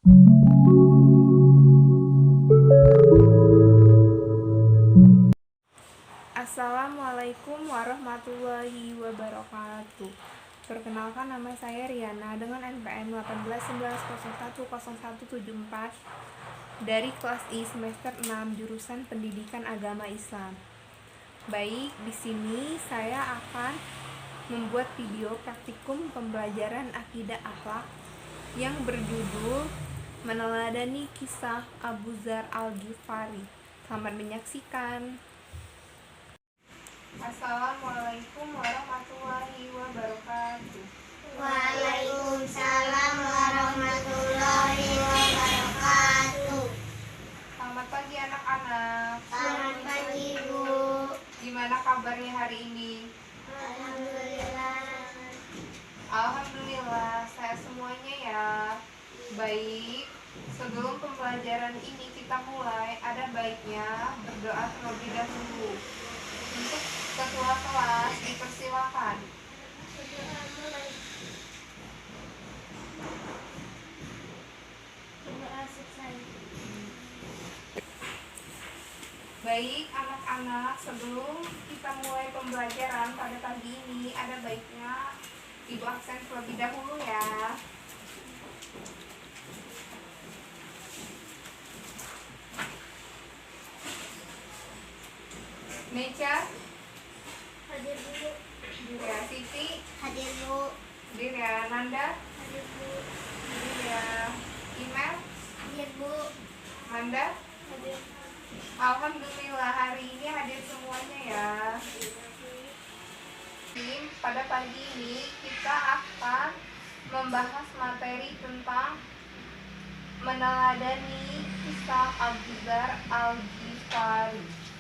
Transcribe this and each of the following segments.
Assalamualaikum warahmatullahi wabarakatuh. Perkenalkan, nama saya Riana dengan NPM 1819010174 dari kelas I semester 6 jurusan Pendidikan Agama Islam. Baik, di sini saya akan membuat video praktikum pembelajaran akidah akhlak yang berjudul Meneladani Kisah Abu Dzar Al-Ghifari. Selamat menyaksikan. Assalamualaikum warahmatullahi wabarakatuh. Waalaikumsalam warahmatullahi wabarakatuh. Selamat pagi anak-anak. Selamat pagi, Bu. Gimana kabarnya hari ini? Alhamdulillah. Alhamdulillah, sehat semuanya ya. Baik, sebelum pembelajaran ini kita mulai, ada baiknya berdoa terlebih dahulu. Untuk ketua kelas dipersilakan. Baik anak-anak, sebelum kita mulai pembelajaran pada pagi ini, ada baiknya Ibu absen terlebih dahulu ya. Meja Hadir, Bu. ya, Siti Hadir, Bu. hadir ya, Nanda Hadir, Bu. hadir ya, Imel Hadir, Bu. Manda. Hadir. Alhamdulillah hari ini hadir semuanya ya. Pada pagi ini kita akan membahas materi tentang meneladani kisah Abu Dzar Al-Ghifari.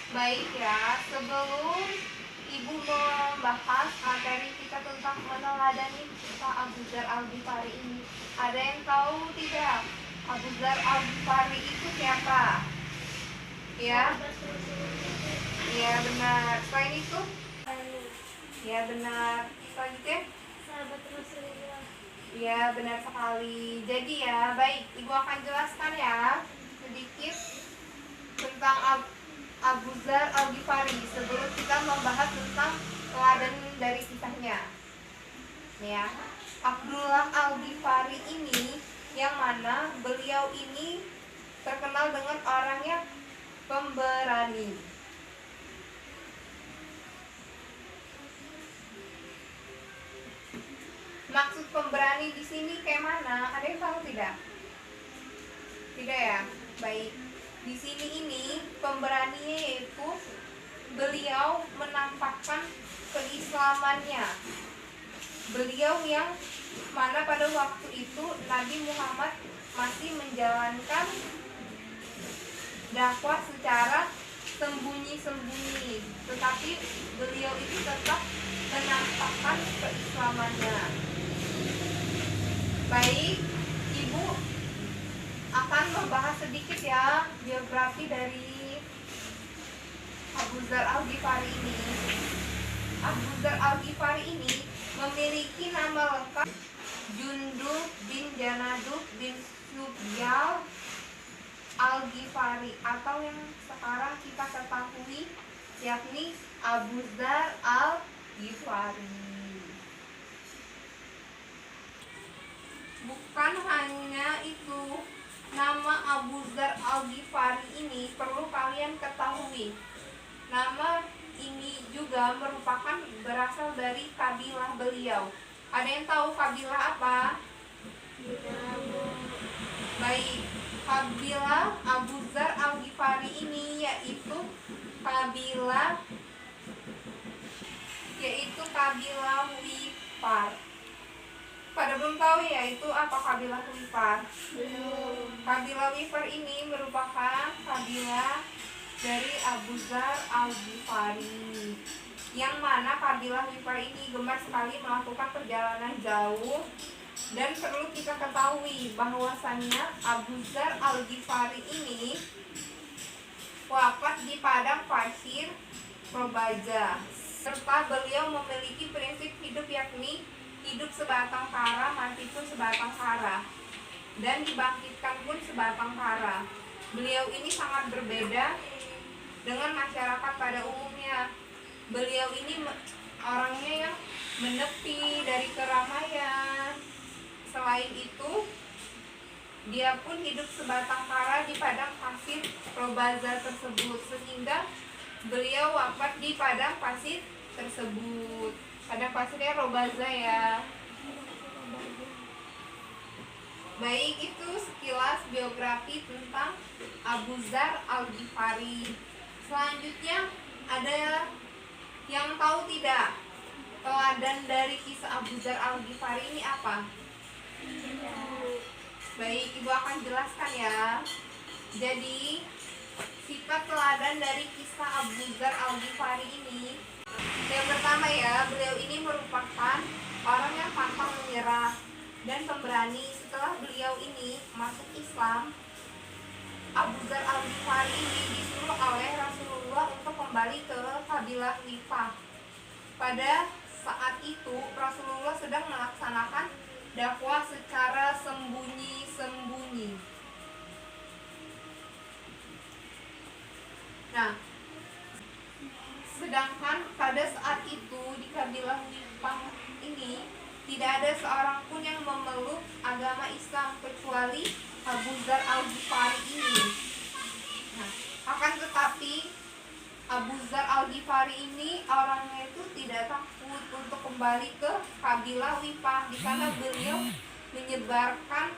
Baik ya, sebelum Ibu membahas materi kita tentang meneladani kisah Abu Dzar Al-Ghifari ini, ada yang tahu tidak Abu Dzar Al-Ghifari itu siapa? Ya? Iya benar. Selain itu? Ya benar. Selanjutnya? Sahabat Rasulullah. Ya benar sekali. Jadi ya, baik, Ibu akan jelaskan ya sedikit tentang Abu Dzar Al-Ghifari sebelum kita membahas tentang teladan dari kisahnya. Ya, Abdullah Al-Ghifari ini yang mana beliau ini terkenal dengan orangnya pemberani. Maksud pemberani di sini kayak mana? Ada yang tahu tidak? Tidak ya? Baik. Di sini ini pemberaninya yaitu beliau menampakkan keislamannya. Beliau yang mana pada waktu itu Nabi Muhammad masih menjalankan dakwah secara sembunyi-sembunyi, tetapi beliau itu tetap menampakkan keislamannya. Baik, Ibu akan membahas sedikit ya biografi dari Abu Dzar Al-Ghifari ini. Abu Dzar Al-Ghifari ini memiliki nama lengkap Jundub bin Janadub bin Subyal Al-Ghifari atau yang sekarang kita ketahui yakni Abu Dzar Al-Ghifari. Bukan hanya itu, nama Abu Dzar Al-Ghifari ini perlu kalian ketahui. Nama ini juga merupakan berasal dari kabilah beliau. Ada yang tahu kabilah apa? Baik, kabilah Abu Dzar Al-Ghifari ini yaitu kabilah Wifar. Pada belum tahu ya itu apa kabilah Wifar? Kabilah Wifar ini merupakan kabilah dari Abu Dzar Al-Ghifari, yang mana kabilah Wifar ini gemar sekali melakukan perjalanan jauh Dan perlu kita ketahui bahwasannya Abu Dzar Al-Ghifari ini wafat di padang pasir Robaza, serta beliau memiliki prinsip hidup yakni hidup sebatang kara, mati pun sebatang kara, dan dibangkitkan pun sebatang kara. Beliau ini sangat berbeda dengan masyarakat pada umumnya. Beliau ini orangnya yang menepi dari keramaian. Selain itu, dia pun hidup sebatang kara di padang pasir Robaza tersebut, sehingga beliau wafat di padang pasir tersebut. Padang pasirnya Robaza ya. Baik, itu sekilas biografi tentang Abu Dzar Al-Ghifari. Selanjutnya, ada yang tahu tidak teladan dari kisah Abu Dzar Al-Ghifari ini apa? Baik, ibu akan jelaskan ya. Jadi, sifat teladan dari kisah Abu Dzar Al-Ghifari ini, yang pertama ya, beliau ini merupakan orang yang pantang menyerah dan pemberani. Setelah beliau ini masuk Islam, Abu Dzar Al-Ghifari ini disuruh oleh Rasulullah untuk kembali ke kabilah Rifah. Pada saat itu Rasulullah sedang melaksanakan dakwah secara sembunyi-sembunyi. Nah, sedangkan pada saat itu di kabilah Rifah ini tidak ada seorang pun yang memeluk agama Islam kecuali Abu Dzar Al-Ghifari ini. Nah, akan tetapi Abu Dzar Al-Ghifari ini orangnya itu tidak takut untuk kembali ke kabilah Rifah, di sana beliau menyebarkan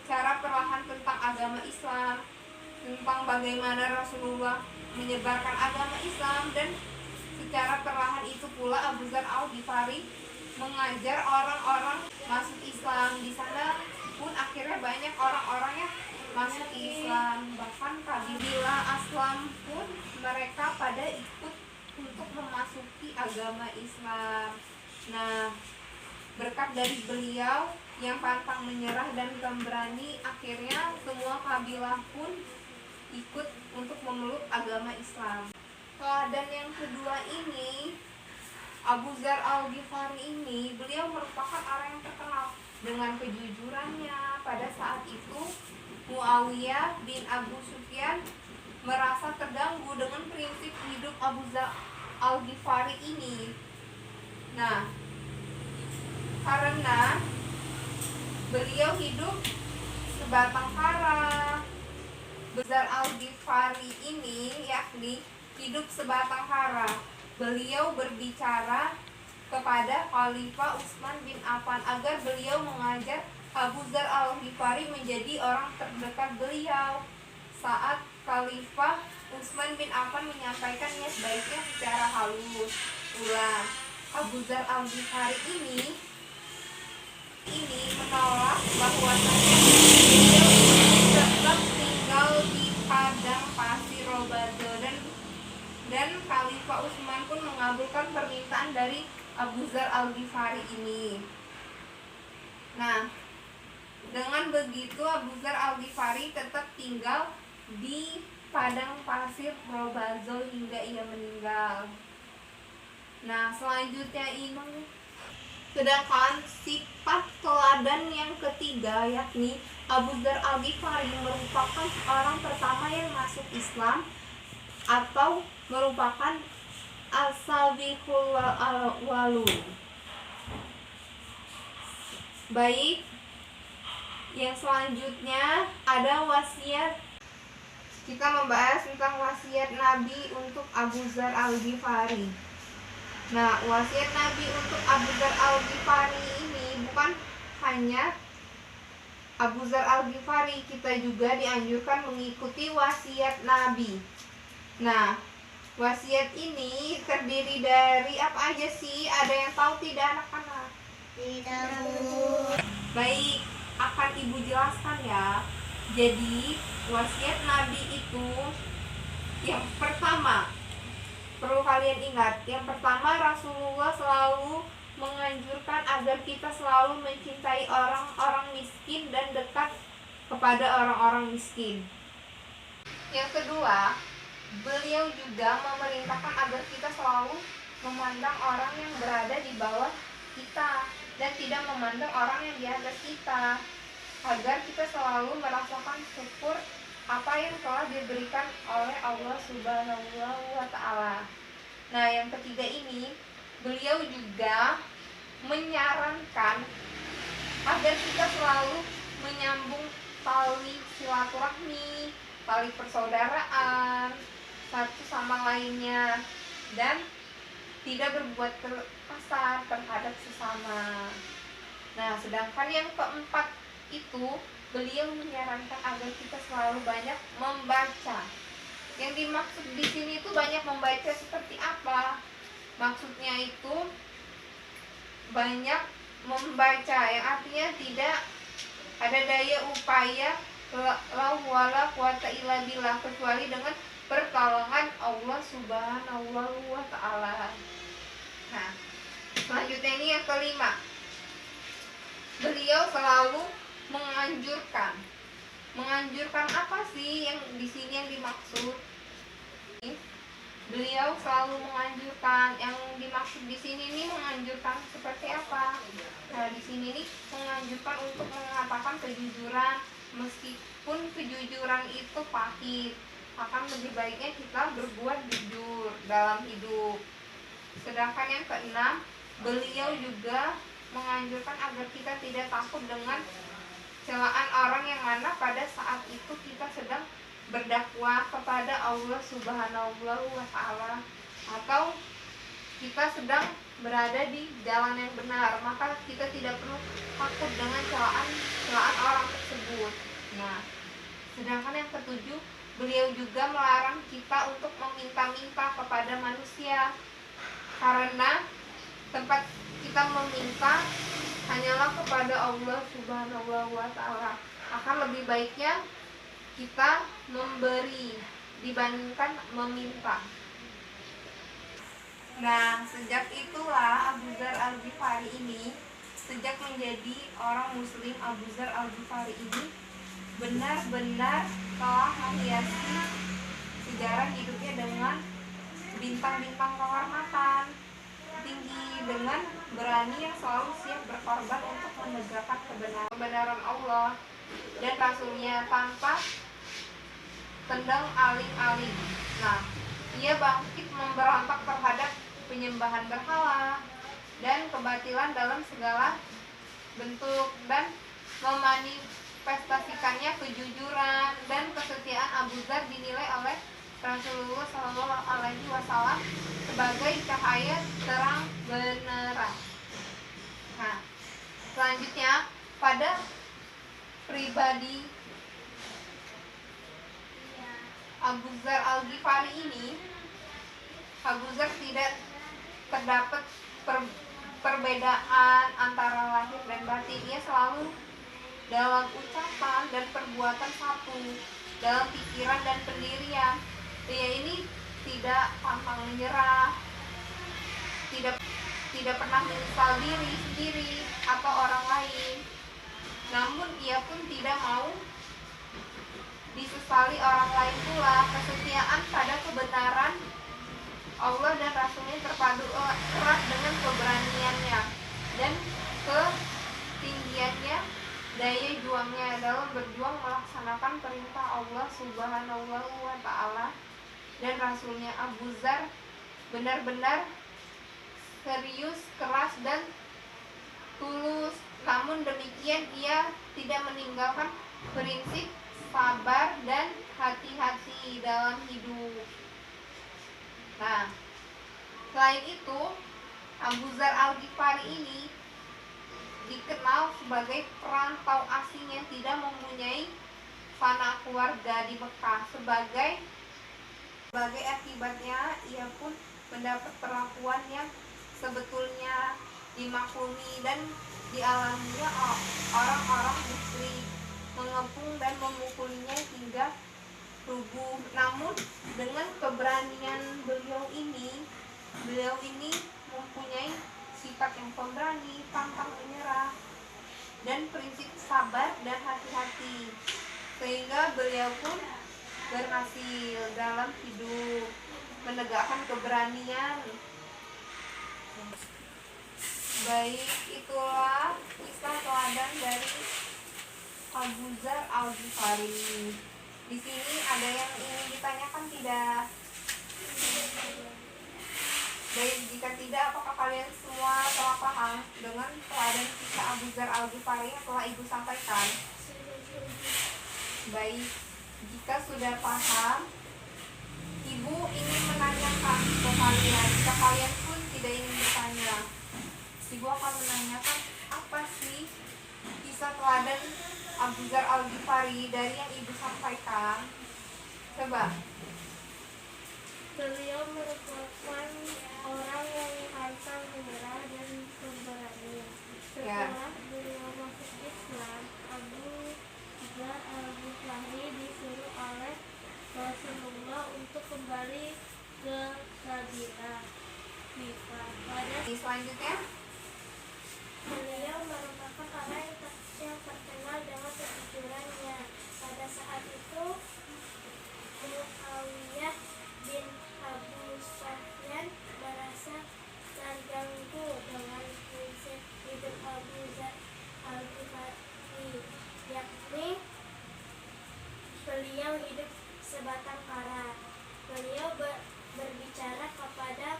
cara perlahan tentang agama Islam, tentang bagaimana Rasulullah menyebarkan agama Islam, dan secara perlahan itu pula Abu Dzar Al-Ghifari mengajar orang-orang masuk Islam. Di sana pun akhirnya banyak orang-orang yang masuk Islam, bahkan kabilah Aslam pun mereka pada ikut untuk memasuki agama Islam. Nah, berkat dari beliau yang pantang menyerah dan pemberani, akhirnya semua kabilah pun ikut untuk memeluk agama Islam. Dan yang kedua ini, Abu Dzar Al-Ghifari ini, beliau merupakan orang yang terkenal dengan kejujurannya. Pada saat itu Muawiyah bin Abu Sufyan merasa terganggu dengan prinsip hidup Abu Dzar Al-Ghifari ini. Nah, karena beliau hidup sebatang kara, Abu Dzar Al-Ghifari ini yakni hidup sebatang kara. Beliau berbicara kepada Khalifah Utsman bin Affan agar beliau mengajar Abu Dzar Al-Ghifari menjadi orang terdekat beliau. Saat Khalifah Utsman bin Affan menyampaikan niat baiknya secara halus, pula Abu Dzar Al-Ghifari ini menolak bahwasanya beliau tetap tinggal di padang pasir Robaza, dan Khalifah Utsman pun mengabulkan permintaan dari Abu Dzar Al-Ghifari ini. Nah, dengan begitu Abu Dzar Al-Ghifari tetap tinggal di padang pasir Robaza hingga ia meninggal. Nah, selanjutnya ini, sedangkan sifat teladan yang ketiga yakni Abu Dzar Al-Ghifari merupakan orang pertama yang masuk Islam atau merupakan as-sabiqul awwalun. Baik, yang selanjutnya ada wasiat. Kita membahas tentang wasiat Nabi untuk Abu Dzar Al-Ghifari. Nah, wasiat Nabi untuk Abu Dzar Al-Ghifari ini bukan hanya Abu Dzar Al-Ghifari, kita juga dianjurkan mengikuti wasiat Nabi. Nah, wasiat ini terdiri dari apa aja sih? Ada yang tahu tidak anak-anak? Tidak, Bu. Baik, akan ibu jelaskan ya. Jadi wasiat Nabi itu yang pertama, perlu kalian ingat, yang pertama Rasulullah selalu menganjurkan agar kita selalu mencintai orang-orang miskin dan dekat kepada orang-orang miskin. Yang kedua, beliau juga memerintahkan agar kita selalu memandang orang yang berada di bawah kita dan tidak memandang orang yang di atas kita, agar kita selalu merasakan syukur apa yang telah diberikan oleh Allah Subhanahu wa Ta'ala. Nah, yang ketiga ini, beliau juga menyarankan agar kita selalu menyambung tali silaturahmi, tali persaudaraan satu sama lainnya, dan tidak berbuat kasar terhadap sesama. Nah, sedangkan yang keempat itu, beliau menyarankan agar kita selalu banyak membaca. Yang dimaksud di sini itu banyak membaca seperti apa? Maksudnya itu banyak membaca yang artinya tidak ada daya upaya la wala quwata illa billah kecuali dengan pertolongan Allah Subhanahu wa Ta'ala. Nah, selanjutnya ini yang kelima. Beliau selalu menganjurkan apa sih yang di sini yang dimaksud? Beliau selalu menganjurkan, yang dimaksud di sini ini menganjurkan seperti apa? Nah, di sini nih menganjurkan untuk mengatakan kejujuran, meskipun kejujuran itu pahit, akan lebih baiknya kita berbuat jujur dalam hidup. Sedangkan yang keenam, beliau juga menganjurkan agar kita tidak takut dengan celaan orang yang mana pada saat itu kita sedang berdakwah kepada Allah Subhanahu wa Ta'ala, atau kita sedang berada di jalan yang benar, maka kita tidak perlu takut dengan celaan orang tersebut. Nah, sedangkan yang ketujuh, beliau juga melarang kita untuk meminta-minta kepada manusia, karena tempat kita meminta hanyalah kepada Allah Subhanahu wa Ta'ala. Akan lebih baiknya kita memberi dibandingkan meminta. Nah, sejak itulah Abu Dzar Al-Ghifari ini, sejak menjadi orang muslim, Abu Dzar Al-Ghifari ini benar-benar telah menghiasi sejarah hidupnya dengan bintang-bintang kehormatan tinggi, dengan berani yang selalu siap berkorban untuk menegakkan kebenaran Allah dan Rasulnya tanpa tendang aling-aling. Nah, ia bangkit memberontak terhadap penyembahan berhala dan kebatilan dalam segala bentuk, dan memanifestasikannya kejujuran dan kesetiaan. Abu Dzar dinilai oleh Rasulullah SAW sebagai cahaya terang benerang. Nah, selanjutnya pada pribadi Abu Dzar Al-Ghifari ini, Abu Dzar tidak terdapat perbedaan antara lahir dan batin. Ia selalu dalam ucapan dan perbuatan satu, dalam pikiran dan pendirian. Dia ini tidak pantang menyerah, tidak pernah menyesal diri sendiri atau orang lain. Namun ia pun tidak mau disesali orang lain pula. Kesetiaan pada kebenaran Allah dan Rasulnya terpadu erat dengan keberaniannya dan ketinggiannya daya juangnya dalam berjuang melaksanakan perintah Allah Subhanahu wa Ta'ala dan Rasulnya. Abu Dzar benar-benar serius, keras, dan tulus. Namun demikian ia tidak meninggalkan prinsip sabar dan hati-hati dalam hidup. Nah, selain itu, Abu Dzar Al-Ghifari ini dikenal sebagai perantau asing yang tidak mempunyai sanak keluarga di Mekah. Sebagai akibatnya, ia pun mendapat perlakuan yang sebetulnya dimaklumi dan dialaminya orang-orang musyrik, mengepung dan memukulinya hingga rubuh. Namun dengan keberanian beliau ini mempunyai sifat yang dan prinsip sabar dan hati-hati, sehingga beliau pun berhasil dalam hidup, menegakkan keberanian. Baik, itulah kisah teladan dari Abu Dzar Al-Ghifari. Di sini ada yang ingin ditanyakan tidak? Baik, jika tidak, apakah kalian semua telah paham dengan teladan kisah Abu Dzar Al-Ghifari yang telah Ibu sampaikan? Baik, jika sudah paham, Ibu ingin menanyakan ke kalian. Jika kalian pun tidak ingin bertanya, Ibu akan menanyakan apa sih kisah teladan Abu Dzar Al-Ghifari dari yang Ibu sampaikan. Coba. Beliau merupakan orang yang pantang menyerah dan pemberani. Setelah beliau masuk Islam, Abu Dzar Al-Ghifari disuruh oleh Rasulullah untuk kembali ke Madinah. Selanjutnya, Beliau merupakan orang yang terkenal dengan kejujurannya. Pada saat itu, Muawiyah bin Abu Sufyan merasa terganggu dengan prinsip hidup Abu Dzar Al-Ghifari, yakni beliau hidup sebatang kara. Beliau berbicara kepada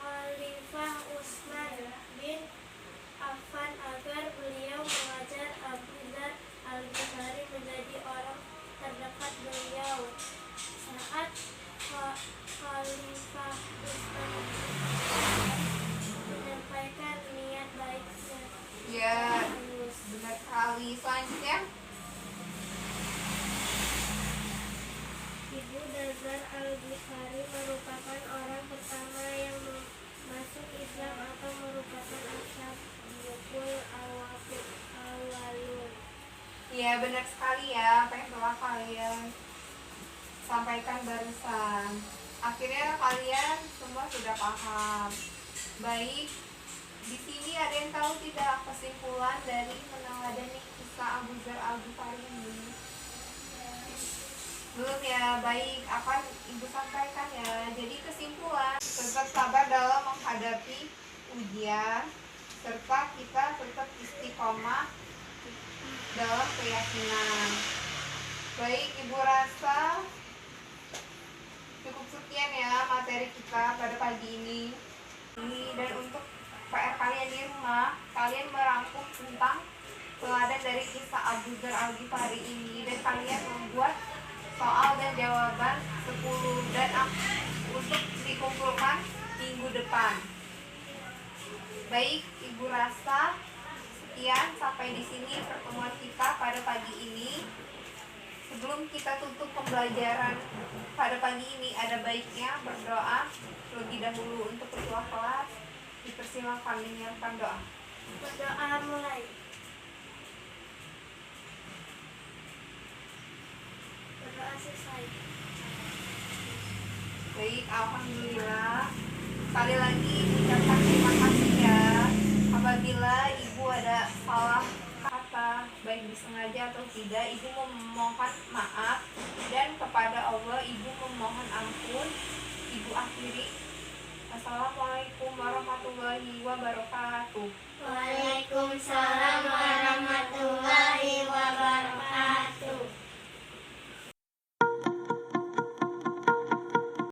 Khalifah Utsman bin Affan agar beliau mengajar Abu Dzar Al-Ghifari menjadi orang terdekat beliau. Saat Khalifah Utsman menyampaikan niat baiknya, ya, benar sekali. Selanjutnya, Ibu Dzar Al-Ghifari merupakan orang pertama yang masuk Islam atau merupakan ashabul awalun. ya benar sekali ya apa yang telah kalian sampaikan barusan. Akhirnya kalian semua sudah paham. Baik, di sini ada yang tahu tidak kesimpulan dari meneladani kisah Abu Dzar Al-Ghifari ini? Belum ya. Baik, akan Ibu sampaikan ya. Jadi kesimpulan, tetap sabar dalam menghadapi ujian, serta kita tetap istiqomah dalam keyakinan. Baik, Ibu rasa cukup sekian ya materi kita pada pagi ini. Dan untuk PR kalian di rumah, kalian merangkum tentang teladan dari kisah Abu Dzar Al-Ghifari ini, dan kalian membuat soal dan jawaban 10 dan untuk dikumpulkan minggu depan. Baik, Ibu rasa sekian sampai di sini pertemuan kita pada pagi ini. Sebelum kita tutup pembelajaran pada pagi ini, ada baiknya berdoa terlebih dahulu. Untuk ketua kelas, dipersilakan menyiapkan doa. Berdoa mulai. Berdoa selesai. Baik, alhamdulillah. Sekali lagi ucapkan terima kasih ya. Apabila Ibu ada salah kata, baik disengaja atau tidak, Ibu memohon maaf, dan kepada Allah Ibu memohon ampun. Ibu akhiri. Assalamualaikum warahmatullahi wabarakatuh. Waalaikumsalam.